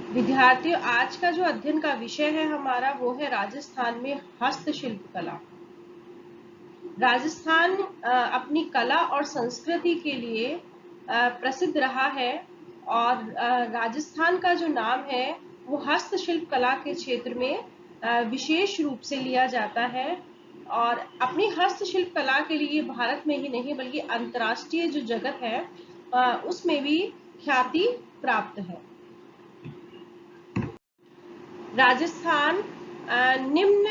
विद्यार्थियों, आज का जो अध्ययन का विषय है हमारा वो है राजस्थान में हस्तशिल्प कला। राजस्थान अपनी कला और संस्कृति के लिए प्रसिद्ध रहा है और राजस्थान का जो नाम है वो हस्तशिल्प कला के क्षेत्र में विशेष रूप से लिया जाता है और अपनी हस्तशिल्प कला के लिए भारत में ही नहीं बल्कि अंतर्राष्ट्रीय जो जगत है उसमें भी ख्याति प्राप्त है। राजस्थान निम्न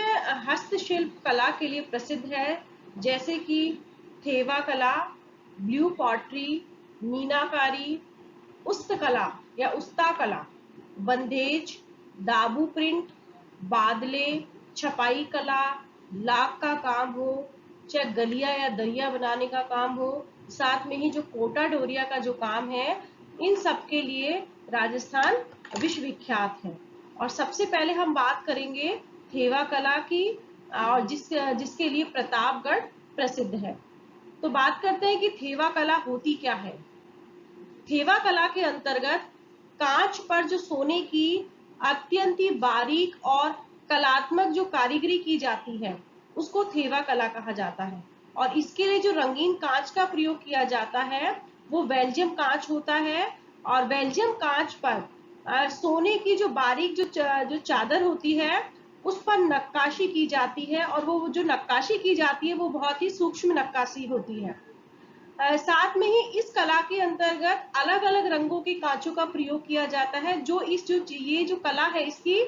हस्तशिल्प कला के लिए प्रसिद्ध है, जैसे कि थेवा कला, ब्लू पॉटरी, मीनाकारी, उस्तकला या उस्ता कला, बंधेज, दाबू प्रिंट, बादले, छपाई कला, लाख का काम हो, चाहे गलिया या दरिया बनाने का काम हो, साथ में ही जो कोटा डोरिया का जो काम है, इन सब के लिए राजस्थान विश्वविख्यात है। और सबसे पहले हम बात करेंगे थेवा कला की और जिसके लिए प्रतापगढ़ प्रसिद्ध है। तो बात करते हैं कि थेवा कला होती क्या है। थेवा कला के अंतर्गत कांच पर जो सोने की अत्यंत ही बारीक और कलात्मक जो कारीगरी की जाती है उसको थेवा कला कहा जाता है। और इसके लिए जो रंगीन कांच का प्रयोग किया जाता है वो बेल्जियम कांच होता है। और बेल्जियम कांच पर सोने की जो बारीक जो चादर होती है उस पर नक्काशी की जाती है और वो जो नक्काशी की जाती है वो बहुत ही सूक्ष्म नक्काशी होती है। साथ में ही इस कला के अंतर्गत अलग अलग रंगों के कांचों का प्रयोग किया जाता है। जो ये जो कला है इसकी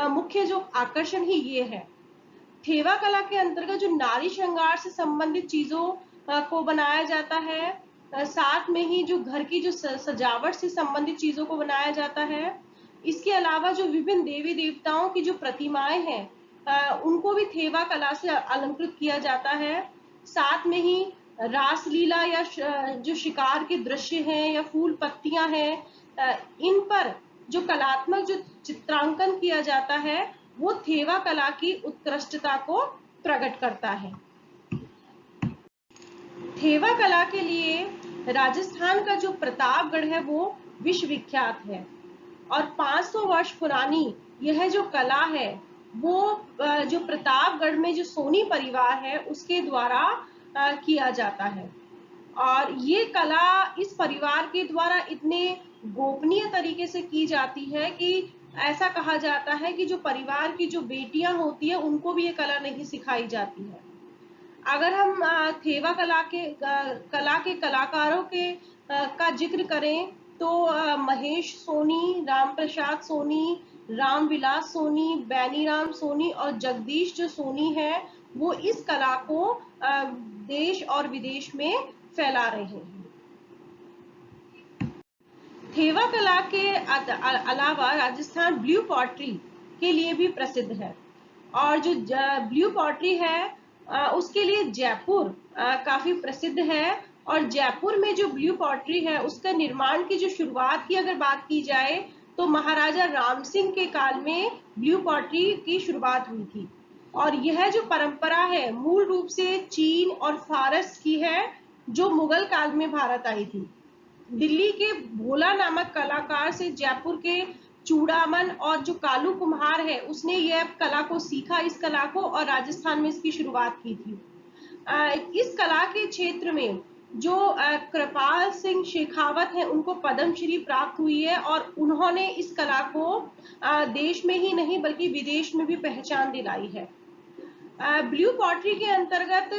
मुख्य जो आकर्षण ही ये है। थेवा कला के अंतर्गत जो नारी श्रृंगार से संबंधित चीजों को बनाया जाता है, साथ में ही जो घर की जो सजावट से संबंधित चीजों को बनाया जाता है। इसके अलावा जो विभिन्न देवी देवताओं की जो प्रतिमाएं हैं उनको भी थेवा कला से अलंकृत किया जाता है। साथ में ही रासलीला या जो शिकार के दृश्य हैं या फूल पत्तियां हैं इन पर जो कलात्मक जो चित्रांकन किया जाता है वो थेवा कला की उत्कृष्टता को प्रकट करता है। थेवा कला के लिए राजस्थान का जो प्रतापगढ़ है वो विश्वविख्यात है और 500 वर्ष पुरानी यह जो कला है वो जो प्रतापगढ़ में जो सोनी परिवार है उसके द्वारा किया जाता है। और ये कला इस परिवार के द्वारा इतने गोपनीय तरीके से की जाती है कि ऐसा कहा जाता है कि जो परिवार की जो बेटियां होती है उनको भी ये कला नहीं सिखाई जाती है। अगर हम थेवा कला के कलाकारों के का जिक्र करें तो महेश सोनी, राम प्रसाद सोनी, रामविलास सोनी, बैनीराम सोनी और जगदीश जो सोनी है वो इस कला को देश और विदेश में फैला रहे हैं। थेवा कला के अलावा राजस्थान ब्लू पॉटरी के लिए भी प्रसिद्ध है और जो ब्लू पॉटरी है उसके लिए जयपुर काफी प्रसिद्ध है। और जयपुर में जो ब्लू पॉटरी है उसका निर्माण की जो शुरुआत की अगर बात की जाए तो महाराजा राम सिंह के काल में ब्लू पॉटरी की शुरुआत हुई थी। और यह जो परंपरा है मूल रूप से चीन और फारस की है जो मुगल काल में भारत आई थी। दिल्ली के भोला नामक कलाकार से जयपुर के चूड़ामन और जो कालू कुम्हार है उसने यह कला को सीखा, इस कला को, और राजस्थान में इसकी शुरुआत की थी। इस कला के क्षेत्र में जो कृपाल सिंह शेखावत है उनको पद्मश्री प्राप्त हुई है और उन्होंने इस कला को देश में ही नहीं बल्कि विदेश में भी पहचान दिलाई है। ब्लू पॉटरी के अंतर्गत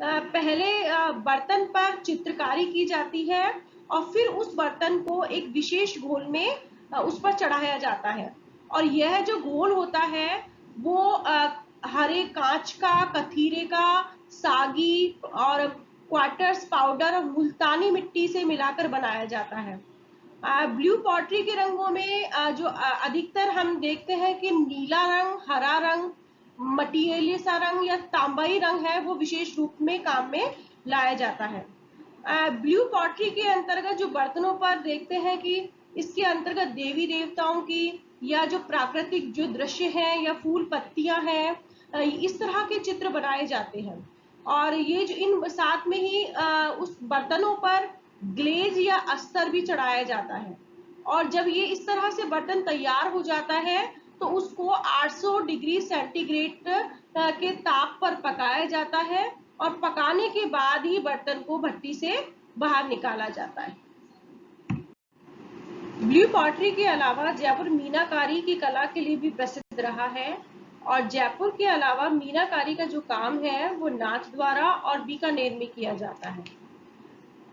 पहले बर्तन पर चित्रकारी की जाती है और फिर उस बर्तन को एक विशेष घोल में उस पर चढ़ाया जाता है। और यह जो घोल होता है वो हरे कांच का, कथीरे का, सागी और क्वार्टर्स पाउडर और मुल्तानी मिट्टी से मिलाकर बनाया जाता है। ब्लू पॉटरी के रंगों में जो अधिकतर हम देखते हैं कि नीला रंग, हरा रंग, मटीरियल सा रंग या तांबाई रंग है वो विशेष रूप में काम में लाया जाता है। ब्लू पॉटरी के अंतर्गत जो बर्तनों पर देखते हैं कि इसके अंतर्गत देवी देवताओं की या जो प्राकृतिक जो दृश्य हैं या फूल पत्तियां हैं इस तरह के चित्र बनाए जाते हैं। और ये जो इन साथ में ही उस बर्तनों पर ग्लेज या अस्तर भी चढ़ाया जाता है। और जब ये इस तरह से बर्तन तैयार हो जाता है तो उसको 800 डिग्री सेंटीग्रेड के ताप पर पकाया जाता है और पकाने के बाद ही बर्तन को भट्टी से बाहर निकाला जाता है। ब्लू पॉटरी के अलावा जयपुर मीनाकारी की कला के लिए भी प्रसिद्ध रहा है और जयपुर के अलावा मीनाकारी का जो काम है वो नाथ द्वारा और बीकानेर में किया जाता है।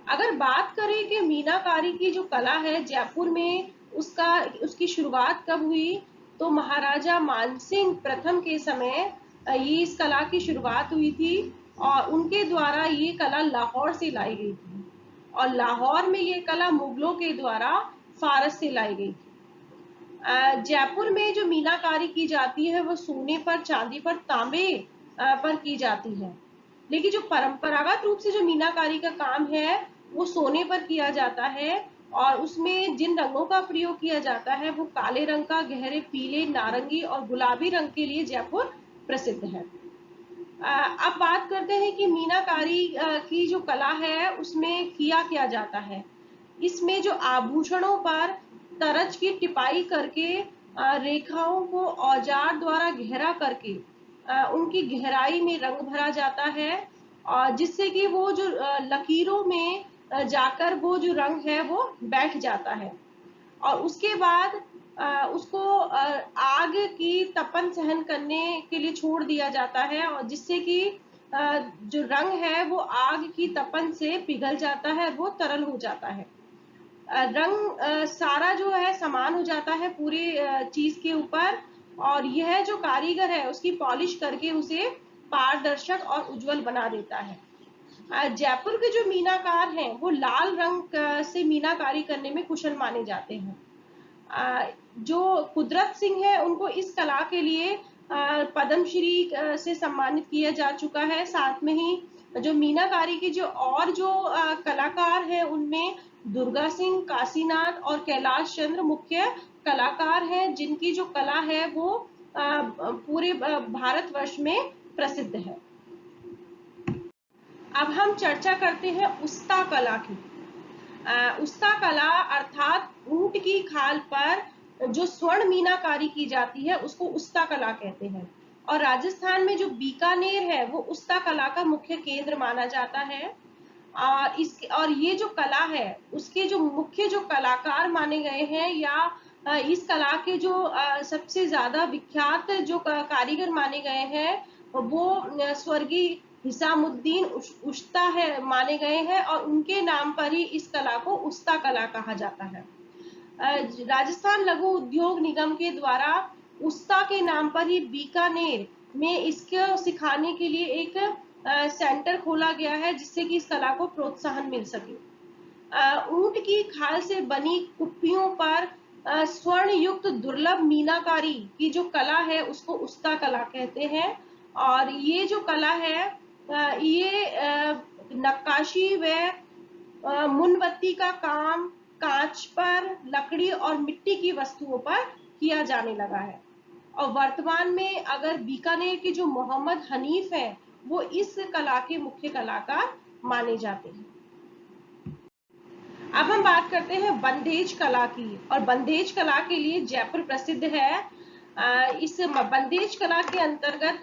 अगर बात करें कि मीनाकारी की जो कला है जयपुर में उसकी शुरुआत कब हुई, तो महाराजा मानसिंह प्रथम के समय ये इस कला की शुरुआत हुई थी और उनके द्वारा ये कला लाहौर से लाई गई थी और लाहौर में ये कला मुगलों के द्वारा फारस से लाई गई थी। जयपुर में जो मीनाकारी की जाती है वो सोने पर, चांदी पर, तांबे पर की जाती है, लेकिन जो परंपरागत रूप से जो मीनाकारी का काम है वो सोने पर किया जाता है और उसमें जिन रंगों का प्रयोग किया जाता है वो काले रंग का, गहरे पीले, नारंगी और गुलाबी रंग के लिए जयपुर प्रसिद्ध है। अब बात करते हैं कि मीनाकारी की जो कला है उसमें किया क्या जाता है। इसमें जो आभूषणों पर तरज की टिपाई करके रेखाओं को औजार द्वारा गहरा करके उनकी गहराई में रंग भरा जाता है और जिससे कि वो जो लकीरों में जाकर वो जो रंग है वो बैठ जाता है और उसके बाद उसको आग की तपन सहन करने के लिए छोड़ दिया जाता है और जिससे कि जो रंग है वो आग की तपन से पिघल जाता है, वो तरल हो जाता है। रंग सारा जो है समान हो जाता है पूरी चीज के ऊपर और यह जो कारीगर है उसकी पॉलिश करके उसे पारदर्शक और उज्जवल बना देता है। जयपुर के जो मीनाकार हैं वो लाल रंग से मीनाकारी करने में कुशल माने जाते हैं। जो कुदरत सिंह है उनको इस कला के लिए पद्मश्री से सम्मानित किया जा चुका है। साथ में ही जो मीनाकारी के जो कलाकार हैं उनमें दुर्गा सिंह, काशीनाथ और कैलाश चंद्र मुख्य कलाकार हैं जिनकी जो कला है वो पूरे भारतवर्ष में प्रसिद्ध है। अब हम चर्चा करते हैं उस्ता कला की। उस्ता कला अर्थात ऊंट की खाल पर जो स्वर्ण मीनाकारी की जाती है उसको उस्ता कला कहते हैं और राजस्थान में जो बीकानेर है वो उस्ता कला का मुख्य केंद्र माना जाता है। और ये जो कला है उसके जो मुख्य जो कलाकार माने गए हैं या इस कला के जो सबसे ज्यादा विख्यात जो कारीगर माने गए हैं वो स्वर्गीय हिसामुद्दीन उस्ता है माने गए हैं और उनके नाम पर ही इस कला को उस्ता कला कहा जाता है। राजस्थान लघु उद्योग निगम के द्वारा उस्ता के नाम पर ही बीकानेर में इसको सिखाने के लिए एक सेंटर खोला गया है जिससे कि इस कला को प्रोत्साहन मिल सके। ऊंट की खाल से बनी कुप्पियों पर स्वर्ण युक्त दुर्लभ मीनाकारी की जो कला है उसको उस्ता कला कहते हैं और ये जो कला है ये नक्काशी व मुनबत्ती का काम कांच पर, लकड़ी और मिट्टी की वस्तुओं पर किया जाने लगा है और वर्तमान में अगर बीकानेर के जो मोहम्मद हनीफ है वो इस कला के मुख्य कलाकार माने जाते हैं। अब हम बात करते हैं बंदेज कला की और बंदेज कला के लिए जयपुर प्रसिद्ध है। इस बंदेज कला के अंतर्गत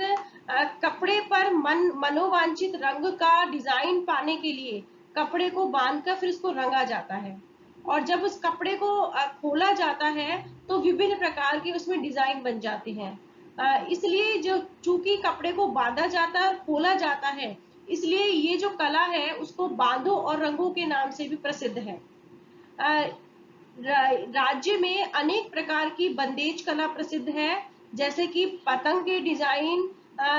कपड़े पर मनोवांछित रंग का डिजाइन पाने के लिए कपड़े को बांधकर फिर इसको रंगा जाता है और जब उस कपड़े को खोला जाता है तो विभिन्न प्रकार के उसमें डिजाइन बन जाते हैं। इसलिए जो चूंकि कपड़े को बांधा जाता है और खोला जाता है इसलिए ये जो कला है उसको बांधो और रंगों के नाम से भी प्रसिद्ध है। राज्य में अनेक प्रकार की बंदेज कला प्रसिद्ध है जैसे कि पतंग के डिजाइन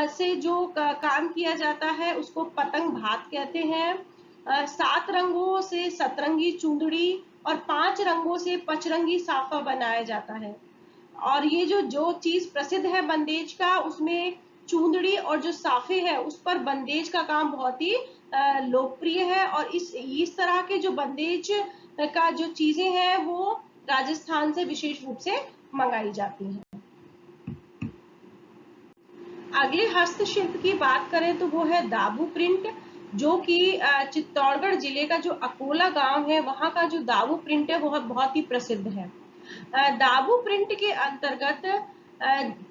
से जो काम किया जाता है उसको पतंग भात कहते हैं। 7 रंगों से सतरंगी चूंदड़ी और 5 रंगों से पचरंगी साफा बनाया जाता है और ये जो चीज प्रसिद्ध है बंदेज का उसमें चूंदड़ी और जो साफे है उस पर बंदेज का काम बहुत ही लोकप्रिय है और इस तरह के जो बंदेज का जो चीजें हैं वो राजस्थान से विशेष रूप से मंगाई जाती हैं। अगले हस्तशिल्प की बात करें तो वो है दाबू प्रिंट। जो कि चित्तौड़गढ़ जिले का जो अकोला गांव है, वहां का जो दाबू प्रिंट है वो बहुत ही प्रसिद्ध है। दाबू प्रिंट के अंतर्गत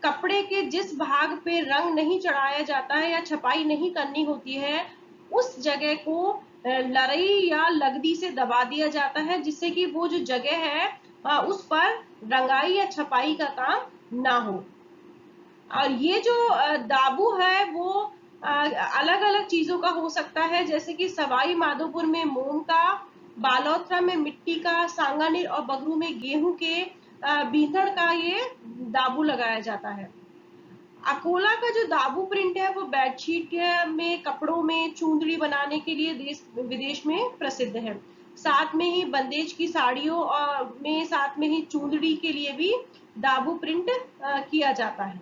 कपड़े के जिस भाग पे रंग नहीं चढ़ाया जाता है या छपाई नहीं करनी होती है, उस जगह को लरई या लगदी से दबा दिया जाता है, जिससे कि वो जो जगह है उस पर रंगाई या छपाई का काम ना हो। और ये जो दाबू है वो अलग अलग चीजों का हो सकता है, जैसे कि सवाई माधोपुर में मोम का, बालोतरा में मिट्टी का, सांगानेर और बगरू में गेहूं के बीथड़ का ये दाबू लगाया जाता है। अकोला का जो दाबू प्रिंट है वो बेडशीट में, कपड़ों में चूंदड़ी बनाने के लिए देश विदेश में प्रसिद्ध है। साथ में ही बंदेज की साड़ियों में, साथ में ही चूंदड़ी के लिए भी दाबू प्रिंट किया जाता है।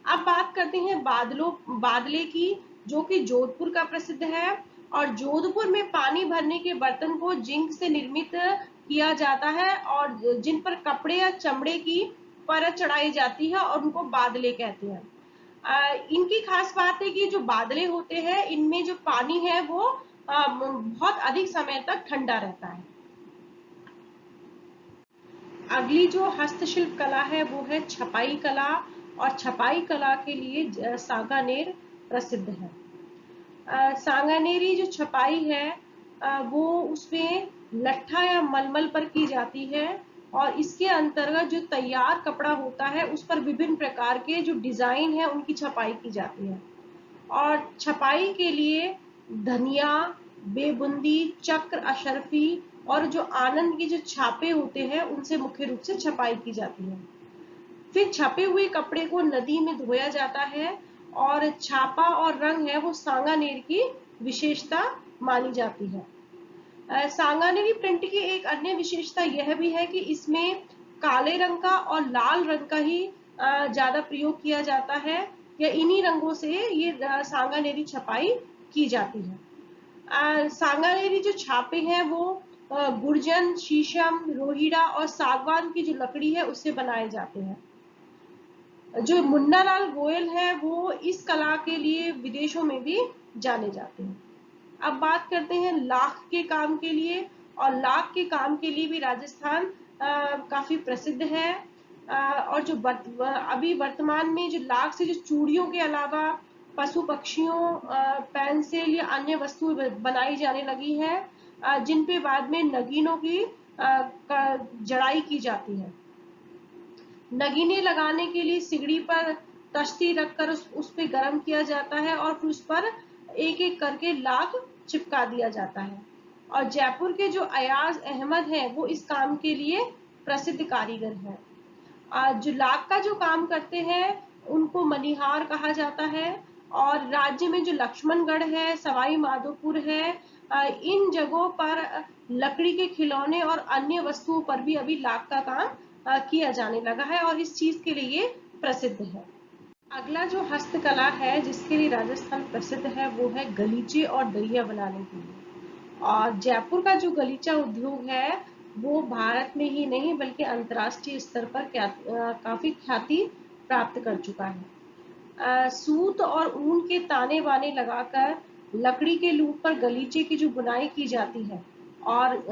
अब बात करते हैं बादले की, जो कि जोधपुर का प्रसिद्ध है। और जोधपुर में पानी भरने के बर्तन को जिंक से निर्मित किया जाता है, और जिन पर कपड़े या चमड़े की परत चढ़ाई जाती है, और उनको बादले कहते हैं। इनकी खास बात है कि जो बादले होते हैं, इनमें जो पानी है वो बहुत अधिक समय तक ठंडा रहता है। अगली जो हस्तशिल्प कला है वो है छपाई कला, और छपाई कला के लिए सांगानेर प्रसिद्ध है। सांगानेरी जो छपाई है वो उसमें लट्ठा या मलमल पर की जाती है, और इसके अंतर्गत जो तैयार कपड़ा होता है उस पर विभिन्न प्रकार के जो डिजाइन है उनकी छपाई की जाती है। और छपाई के लिए धनिया, बेबुंदी, चक्र, अशरफी और जो आनंद के जो छापे होते हैं उनसे मुख्य रूप से छपाई की जाती है। फिर छपे हुए कपड़े को नदी में धोया जाता है, और छापा और रंग है वो सांगानेर की विशेषता मानी जाती है। सांगानेरी प्रिंट की एक अन्य विशेषता यह भी है कि इसमें काले रंग का और लाल रंग का ही ज्यादा प्रयोग किया जाता है, या इन्हीं रंगों से ये सांगानेरी छपाई की जाती है। सांगानेरी जो छापे हैं वो गुर्जन, शीशम, रोहिड़ा और सागवान की जो लकड़ी है उससे बनाए जाते हैं। जो मुन्ना लाल गोयल है वो इस कला के लिए विदेशों में भी जाने जाते हैं। अब बात करते हैं लाख के काम के लिए, और लाख के काम के लिए भी राजस्थान काफी प्रसिद्ध है। और जो अभी वर्तमान में जो लाख से जो चूड़ियों के अलावा पशु पक्षियों, पेंसिल या अन्य वस्तुएं बनाई जाने लगी है, जिन पे बाद में नगीनों की जड़ाई की जाती है। नगीने लगाने के लिए सिगड़ी पर तश्ती रखकर उस पे गर्म किया जाता है, और फिर उस पर एक एक करके लाख चिपका दिया जाता है। और जयपुर के जो अयाज अहमद हैं वो इस काम के लिए प्रसिद्ध कारीगर हैं। जो लाख का जो काम करते हैं उनको मनिहार कहा जाता है। और राज्य में जो लक्ष्मणगढ़ है, सवाई माधोपुर है, इन जगहों पर लकड़ी के खिलौने और अन्य वस्तुओं पर भी अभी लाख का काम किया जाने लगा है, और इस चीज के लिए ये प्रसिद्ध है। अगला जो हस्तकला है जिसके लिए राजस्थान प्रसिद्ध है वो है गलीचे और दरिया बनाने के लिए। और जयपुर का जो गलीचा उद्योग है वो भारत में ही नहीं बल्कि अंतर्राष्ट्रीय स्तर पर काफी ख्याति प्राप्त कर चुका है। सूत और ऊन के ताने बाने लगाकर लकड़ी के लूप पर गलीचे की जो बुनाई की जाती है, और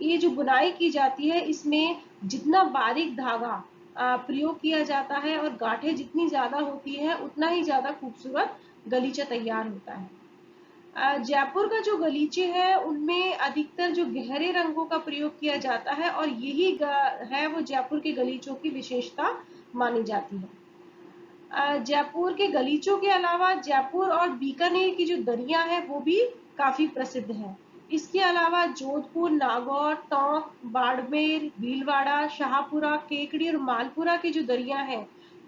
ये जो बुनाई की जाती है इसमें जितना बारीक धागा प्रयोग किया जाता है और गांठें जितनी ज्यादा होती है उतना ही ज्यादा खूबसूरत गलीचा तैयार होता है। जयपुर का जो गलीचे है उनमें अधिकतर जो गहरे रंगों का प्रयोग किया जाता है, और यही है वो जयपुर के गलीचों की विशेषता मानी जाती है। जयपुर के गलीचों के अलावा जयपुर और बीकानेर की जो दरिया है वो भी काफी प्रसिद्ध है। इसके अलावा जोधपुर, नागौर, टोंक, बाड़मेर, भीलवाड़ा, शाहपुरा, केकड़ी और मालपुरा की जो दरिया है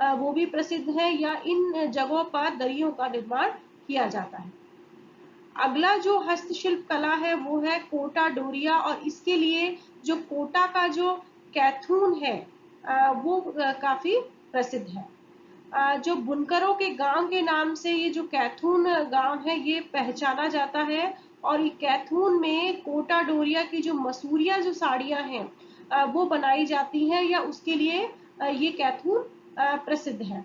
वो भी प्रसिद्ध है, या इन जगहों पर दरियों का निर्माण किया जाता है। अगला जो हस्तशिल्प कला है वो है कोटा डोरिया, और इसके लिए जो कोटा का जो कैथून है वो काफी प्रसिद्ध है। जो बुनकरों के गांव के नाम से ये जो कैथून गांव है ये पहचाना जाता है, और ये कैथून में कोटा डोरिया की जो मसूरिया जो साड़ियां हैं वो बनाई जाती हैं, या उसके लिए ये कैथून प्रसिद्ध है।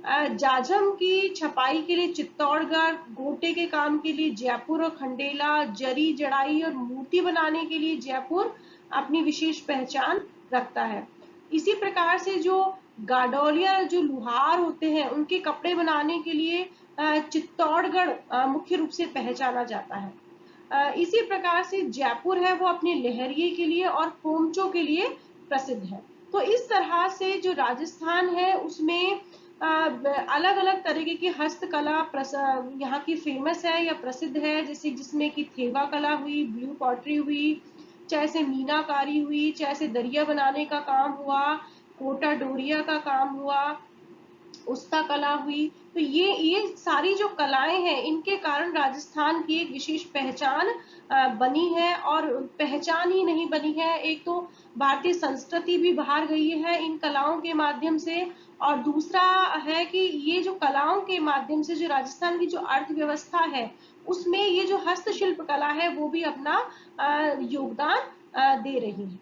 जाजम की छपाई के लिए चित्तौड़गढ़, गोटे के काम के लिए जयपुर और खंडेला, जरी जड़ाई और मूर्ति बनाने के लिए जयपुर अपनी विशेष पहचान रखता है। इसी प्रकार से जो गाडोलिया जो लुहार होते हैं उनके कपड़े बनाने के लिए चित्तौड़गढ़ मुख्य रूप से पहचाना जाता है। इसी प्रकार से जयपुर है वो अपने लहरिये के लिए और पोमचों के लिए प्रसिद्ध है। तो इस तरह से जो राजस्थान है उसमें अलग अलग तरीके की हस्तकला यहाँ की फेमस है या प्रसिद्ध है, जैसे जिसमें कि थेवा कला हुई, ब्लू पॉटरी हुई, चाहे से मीनाकारी हुई, चाहे से दरिया बनाने का काम हुआ, कोटा डोरिया का काम हुआ, उस्ता कला हुई। तो ये सारी जो कलाएं हैं इनके कारण राजस्थान की एक विशेष पहचान बनी है, और पहचान ही नहीं बनी है, एक तो भारतीय संस्कृति भी बाहर गई है इन कलाओं के माध्यम से, और दूसरा है कि ये जो कलाओं के माध्यम से जो राजस्थान की जो अर्थव्यवस्था है उसमें ये जो हस्तशिल्प कला है वो भी अपना योगदान दे रही है।